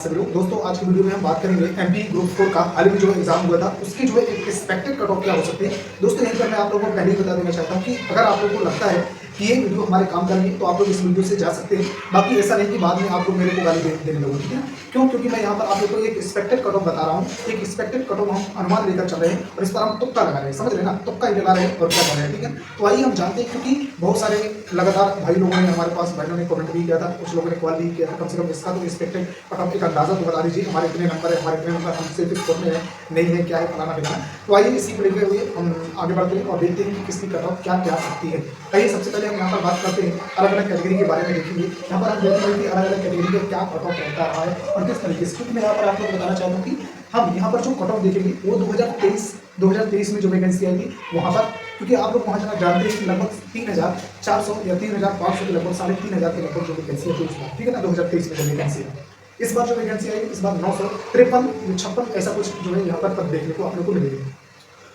सभी लोग दोस्तों, आज की वीडियो में हम बात करेंगे एमपी ग्रुप 4 का हाल ही में जो एग्जाम हुआ था उसकी जो है एक एक्सपेक्टेड कट ऑफ क्या हो सकती है। दोस्तों यहीं पर मैं आप लोगों को पहले ही बता देना चाहता हूं कि अगर आप लोगों को लगता है कि ये वीडियो हमारे काम का नहीं है तो आप लोग इस वीडियो से जा सकते हैं। बाकी ऐसा नहीं कि बाद में आप लोग मेरे को गाली देने लगो, ठीक है। क्यों? क्योंकि मैं यहाँ पर आप लोग को एक एक्सपेक्टेड कट ऑफ बता रहा हूँ। एक एक्सपेक्टेड कट ऑफ हम अनुमान लेकर चल रहे हैं और इस पर हम तुक्का लगा रहे हैं, समझ रहे हैं ना, तुक्का ही लगा रहे हैं और क्या कर रहे हैं, ठीक है। तो आइए हम जानते हैं, क्योंकि बहुत सारे लगातार भाई लोगों ने हमारे पास बहनों ने कमेंट भी किया था, कुछ लोगों ने कॉल भी किया था। कम से कम इसका तो एक्सपेक्टेड कट ऑफ एक अंदाजा तो बता दीजिए, हमारे इतने नंबर है, हमारे इतने नंबर हमसे फिक्स करने हैं, नहीं है, क्या है, फलाना ठिकाना। तो आइए इसी को लेकर हुए हम आगे बढ़ते हैं और देखते हैं कि किसकी कट ऑफ क्या क्या सकती है। आइए सबसे पहले हम यहाँ पर बात करते हैं अलग अलग कैटेगरी के बारे में देखेंगे। यहाँ पर हम देखेंगे कि अलग अलग कैटेगरी का क्या कट ऑफ रहता रहा है और किस तरीके से, क्योंकि मैं यहाँ पर आपको बताना चाहता हूँ कि हम यहाँ पर जो कट ऑफ देखेंगे वो 2023 में जो वैकेंसी आई थी वहाँ पर, क्योंकि आप लोग वहाँ जाना जानते हैं कि लगभग 3400 या 3500 के लगभग 3500 के लगभग जो वैकेंसी है, ठीक है ना। 2023 में जो वैकेंसी है, इस बार जो वैकेंसी आई इस बार 953 ऐसा कुछ जो है यहाँ पर पद देखने को आप लोग को मिलेगी।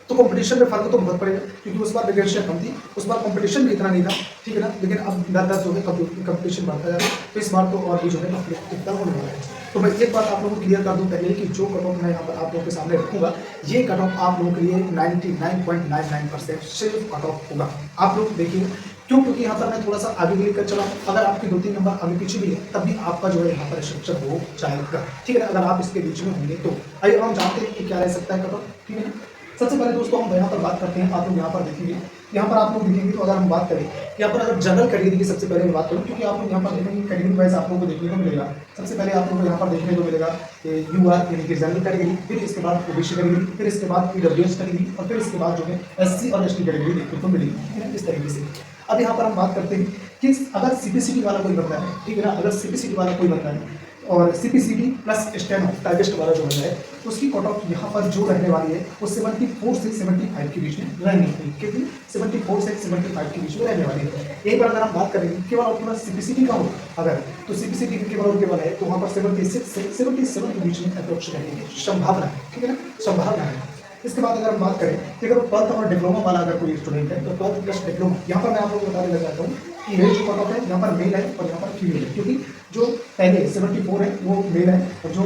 तो कंपटीशन में फर्क तो बहुत पड़ेगा, क्योंकि उस बार वैकेंसियाँ कम थी, उस बार कंपटीशन भी इतना नहीं था, ठीक है ना। लेकिन अब दर जो है कंपटीशन बढ़ता जा रहा है, तो इस बार तो और भी जो है प्रतियोगिता होने वाला है। तो मैं एक बात आप लोगों को क्लियर कर दूं पहले कि जो कट ऑफ मैं यहाँ पर आप लोगों के सामने रखूंगा, ये कट ऑफ आप लोगों के लिए 99.99% सिर्फ कट ऑफ होगा। आप लोग देखिए क्यों, क्योंकि यहाँ पर मैं थोड़ा सा आगे भी लेकर चला, अगर आपके 2-3 नंबर आगे पीछे भी है तब भी आपका जो है यहाँ पर स्ट्रक्चर हो जाएगा, ठीक है ना। अगर आप इसके बीच में होंगे तो आइए हम जानते हैं कि क्या रह सकता है कट ऑफ, ठीक है ना। सबसे पहले दोस्तों हम यहाँ पर बात करते हैं, आप लोग यहाँ पर देखेंगे, यहाँ पर आप लोग देखेंगे तो अगर हम बात करें यहाँ पर अगर जनरल कैटेगरी की सबसे पहले मैं बात करूँ, क्योंकि आप लोग यहाँ पर देखेंगे कैटेगरी वाइज आप लोगों को देखने को मिलेगा। सबसे पहले आप लोगों को यहाँ पर देखने को मिलेगा यूआर यानी कि जनरल कैटेगरी, फिर इसके बाद ओबीसी कैटेगरी, फिर इसके बाद ईडब्ल्यूएस कैटेगरी और फिर इसके बाद जो है एससी और एसटी कैटेगरी देखने को मिलेगी, ठीक है, इस तरीके से। अब यहाँ पर हम बात करते हैं कि अगर सीपीसीटी वाला कोई बंदा है, ठीक है ना, अगर सीपीसीटी वाला कोई बंदा है और सीपीसीटी प्लस स्टेनो टाइपिस्ट वाला जो बंदा है, उसकी कट ऑफ यहाँ पर जो रहने वाली है वो 74 से 75 के बीच में रहने वाली है, क्योंकि 74 से 75 के बीच में रहने वाली है। एक बार अगर हम बात करेंगे केवल और केवल सीपीसीटी का हो अगर, तो सीपीसीटी केवल और केवल है तो वहाँ पर 76 से 77 के बीच में अप्रोक्स रहने की संभावना है, ठीक है ना, संभावना है। इसके बाद अगर हम बात करें कि अगर 12th और डिप्लोमा वाला अगर कोई स्टूडेंट है तो 12th प्लस डिप्लोमा, यहाँ पर मैं आप लोगों को बताने लगा चाहता हूँ कि मेल जो कट ऑफ है यहाँ पर मेल है और यहाँ पर फीमेल है, क्योंकि जो पहले 74 है वो मेल है और जो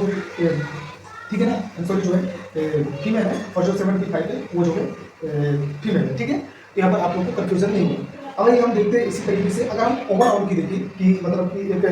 ठीक है ना, सॉरी जो है फीमेल है और जो 75 है वो जो है फीमेल है, ठीक है। तो यहाँ पर आप लोगों को कन्फ्यूजन नहीं होगा। अब ये हम देखते हैं इसी तरीके से अगर हम ओवरऑल की देखिए कि मतलब कि एक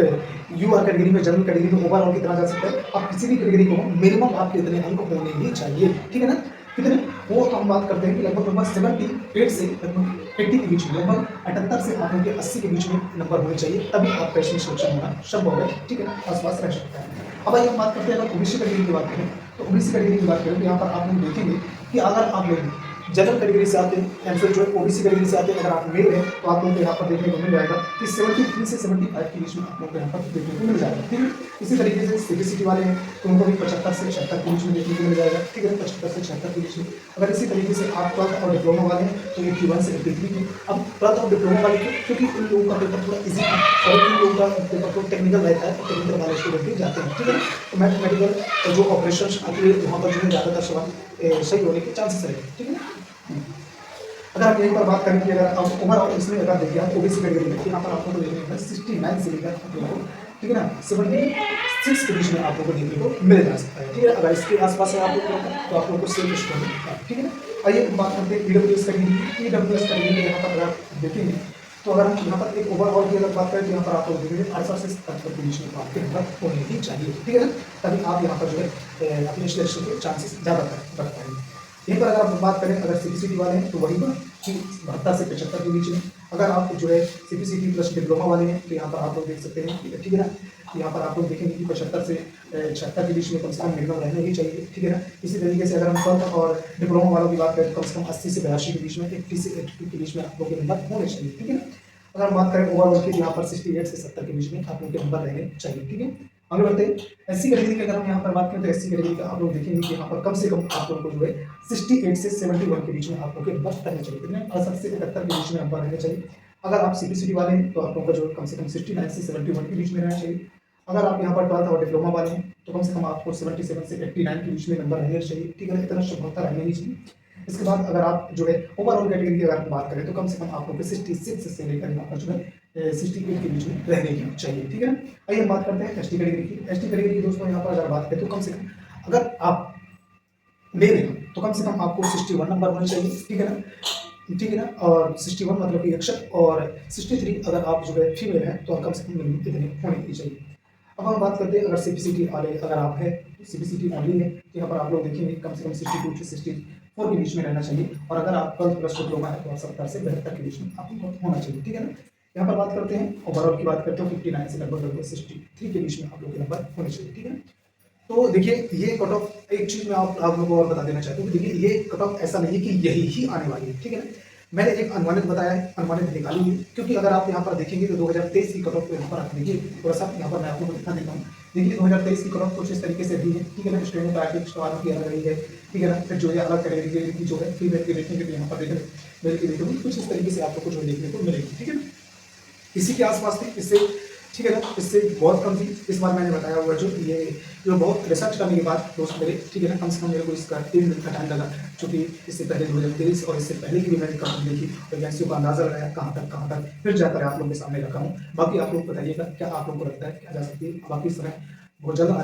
यूआर कैटेगरी में जनरल कैटेगरी में ओवरऑल कितना जा सकता है, आप किसी भी कैटेगरी को मिनिमम आपके इतने अंक होने ही चाहिए, ठीक है ना। कितने वो तो हम बात करते हैं कि लगभग 78 से लगभग 80 के बीच में, लगभग 78 से आप लोग 80 के बीच में नंबर होने चाहिए, तभी आपका इसमें सिलेक्शन होना संभव है, ठीक है ना, आसपास रह सकता है। अब आइए हम बात करते हैं अगर ओबीसी कैटेगरी की बात करें, तो ओबीसी कैटेगरी की बात करें तो यहाँ पर आप लोग देखेंगे कि अगर आप लोग जनरल कैटेगरी से आते हैं या फिर जो है ओबीसी कैटेगरी से आते हैं, अगर आप मेल हैं तो आप लोगों को यहाँ पर देखने को मिल जाएगा कि 73 से 75 के बीच में आप लोगों को यहाँ पर देखने को मिल जाएगा, ठीक है। इसी तरीके से सीबीसीटी वाले हैं तो उनको भी 75 से 76 के बीच में देखने को मिल जाएगा, ठीक है, 75 से 76 के बीच में। अगर इसी तरीके से आप 12th और डिप्लोमा वाले हैं तो 81 से 83 के। अब 12th और डिप्लोमा वाले क्योंकि उन लोगों का पेपर थोड़ा ईजी है और उन लोगों का पेपर थोड़ा टेक्निकल रहता है, टेक्निकल वाले स्टूडेंट भी जाते हैं, ठीक है। तो मैथमेटिकल जो ऑपरेशन आती है वहाँ पर जो है ज़्यादातर सवाल सही होने के चांसेस रहेंगे, ठीक है। अगर हम यहीं पर बात करें कि अगर आप ओवरऑल इसमें अगर देखिए आप ओबीसी कैटेगरी में यहाँ पर आपको तो देखने को 69 से लेकर आप लोगों को, ठीक है ना, 76 के बीच में आप लोगों को देखने को मिल जा सकता है, ठीक है। अगर इसके आसपास है आप लोगों को तो आप लोगों को सेफ स्टूडेंट, ठीक है ना। आइए बात करते हैं ईडब्ल्यूएस कैटेगरी। ईडब्ल्यूएस कैटेगरी यहाँ पर अगर देखेंगे तो अगर हम यहाँ पर एक ओवरऑल की अगर बात करें तो यहाँ पर आप लोग देखेंगे 68 से 77 के बीच में आपके नंबर होने ही चाहिए, ठीक है ना, तभी आप यहाँ पर जो है अपने सिलेक्शन के चांसेस ज़्यादा बढ़ पाएंगे। यहीं पर अगर आप बात करें अगर सीपीसीटी वाले हैं तो वही पर कि 72 से 75 के बीच में। अगर आप जो है सीपीसीटी प्लस डिप्लोमा वाले हैं तो यहाँ पर आप लोग देख सकते हैं, ठीक है ना, यहाँ पर आप लोग देखेंगे कि 75 से 76 के बीच में कम से कम मिनिमम रहना ही चाहिए, ठीक है ना। इसी तरीके से अगर हम 12th और डिप्लोमा वालों की बात करें तो कम से कम 80 से 82 के बीच में, 80 से 82 के बीच में आप लोग के नंबर होने चाहिए, ठीक है ना। अगर हम बात करें ओवरऑल की यहाँ पर 68 से 70 के बीच में आप लोग के नंबर रहने चाहिए, ठीक है। आगे बढ़ते हैं एससी कैटेगरी की अगर हम यहाँ पर बात करें तो एससी कैटेगरी का आप लोग देखेंगे कि यहाँ पर कम से कम आप लोगों को जो है 68 से 71 के बीच में आप लोगों के नंबर रहने चाहिए, कितने 68 से 71 के बीच में नंबर रहने चाहिए। अगर आप सीपीसीटी वाले हैं तो आप लोगों का जो कम से कम 69 से 71 के बीच में रहना चाहिए। अगर आप यहाँ पर 12th और डिप्लोमा वाले हैं तो कम से कम आपको 77 से 89 के बीच में नंबर रहने चाहिए, ठीक है, इतना संभवता रहने नहीं चाहिए। इसके बाद अगर आप जो है ओवरऑल कैटेगरी की अगर बात करें तो कम से कम आप लोग 66 से लेकर यहाँ पर जो है 68 के बीच में रहने की चाहिए, ठीक है ना। आइए हम बात करते हैं एसटी कैटेगरी की। एसटी कैटेगरी की दोस्तों यहाँ पर अगर बात करें तो कम से कम अगर आप मेल हैं तो कम से कम आपको 61 नंबर होने चाहिए, ठीक है ना, ठीक है ना। और 61 मतलब कि अक्षर, और 63 अगर आप जो है फीमेल हैं तो कम से कम मिनिमम इतने होने ही चाहिए। अब हम बात करते हैं अगर सीपीसीटी वाले अगर आप हैं, सीपीसीटी ओनली है तो यहाँ पर आप लोग देखेंगे कम से कम 62 से 64 के बीच में रहना चाहिए, और अगर आप 12 प्लस डिप्लोमा है तो आप 70 से 72 के बीच में आपको होना चाहिए, ठीक है ना। यहाँ पर बात करते हैं ओवरऑल की बात करते हैं 59 से लगभग 63 के बीच में आप लोग के नंबर होने चाहिए, ठीक है। तो देखिए ये कट ऑफ, एक चीज मैं आप लोगों को और बता देना चाहता हूँ कि देखिए ये कट ऑफ ऐसा नहीं है कि यही ही आने वाली है, ठीक है ना। मैंने एक अनुमानित बताया है, अनुमानित निकाली हुई है, क्योंकि अगर आप यहाँ पर देखेंगे तो 2023 की कट ऑफ को यहाँ पर आप देखिए थोड़ा सा, यहाँ पर मैं आपको दिखा देता हूँ। देखिए 2023 की कट ऑफ कुछ इस तरीके से दी है, ठीक है ना। स्टूडेंट पैकेज वालों की अलग रही है, ठीक है ना। फिर जो है अलग कैटेगरी की जो है फीमेल की देखेंगे तो यहाँ पर देखेंगे मेल की देखेंगे कुछ इस तरीके से आपको कुछ देखने को मिलेगी, ठीक है ना। इसी के आसपास थी, इससे ठीक है ना, इससे बहुत कम थी। इस बार मैंने बताया हुआ जो ये जो बहुत रिसर्च करने के बाद दोस्त मेरे, ठीक है ना, कम से कम मेरे को इसका 3 दिन का टाइम लगा, क्योंकि इससे पहले 2023 और इससे पहले की भी मैंने कहानी देखी, वैकेंसियों का अंदाजा लगाया कहाँ तक, फिर जाकर आप लोगों के सामने रखा हूँ। बाकी आप लोग बताइएगा क्या आप लोगों को लगता है क्या जा सकती है, बाकी समय बहुत जल्द आने